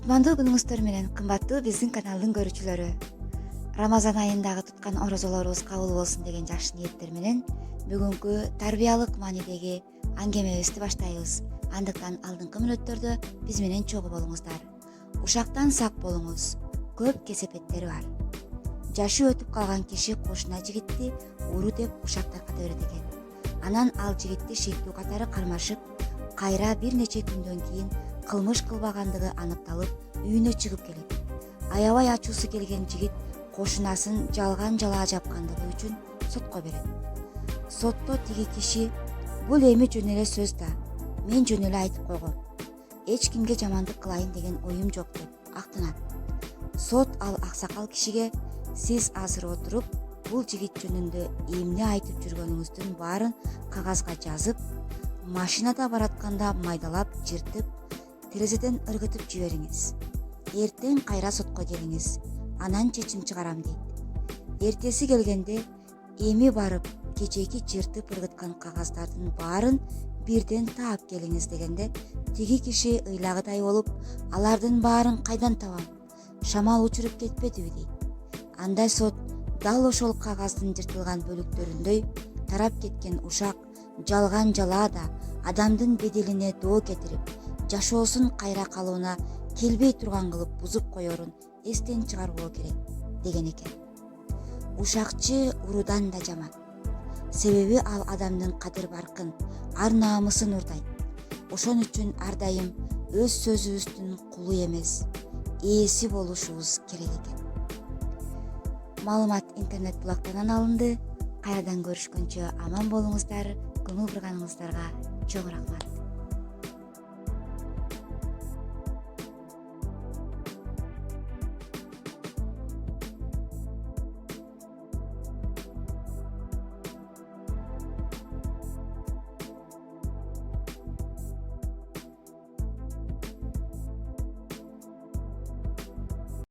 Кутмандуу күнүңүздөр менен кымбаттуу биздин каналдын көрүүчүлөрү. Рамазан айындагы туткан орозолорубуз кабыл болсун деген жакшы ниеттер менен бүгүнкү тарбиялык маанидеги аңгемебизди баштайбыз. Андыктан алдыңкы мүнөттөрдө биз менен чогуу болуңуздар. Ушактан сак болуңуз. Көп кесепеттери бар. Жашы өтүп калган киши кошуна жигитти уру деп ушак тарката берет экен. Анан ал жигитти шектүү катары кармашып, кайра бир нече күндөн кийин кылмыш кылбагандыгы аныкталып, үйүнө чыгып келет. Аябай ачуусу келген жигит кошунасын жалган жалаа жапкандыгы үчүн сотко берет. Сотто тиги киши бул эми жөн эле сөз да, мен жөн эле айтып койгом. Эч кимге жамандык кылайын деген оюм жок деп актанат. Сот ал аксакал кишиге сиз азыр отуруп бул жигит жөнүндө эмне айтып жүргөнүңүздүн баарын кагазга жазып, машинада баратканда майдалап, жыртып, терезеден ыргытып жибериңиз. Эртең кайра сотко келиңиз, анан чечим чыгарам дейт. Эртеси келгенде эми барып кечеки жыртып ыргыткан кагаздардын баарын бирден таап келиңиз дегенде тиги киши ыйлагыдай болуп, алардын баарын кайдан табам? Шамал учуруп кетпедиби дейт. Анда сот дал ошол кагаздын жыртылган бөлүктөрүндөй тарап кеткен ушак жалган жалаа да адамдын беделине доо кетирип, жашоосун кайра калууна келбей турган кылып бузуп коерун эстен чыгарбоо керек деген экен. Ушакчы урудан да жаман. Себеби ал адамдын кадыр баркын, ар намысын урдайт. Ошон үчүн ар дайым өз сөзүбүздүн кулу эмес, ээси болушубуз керек экен. Маалымат интернет блогтан алынды. Кайрадан көрүшкөнчө аман болуңуздар. Көңүл бурганыңыздарга чоң рахмат.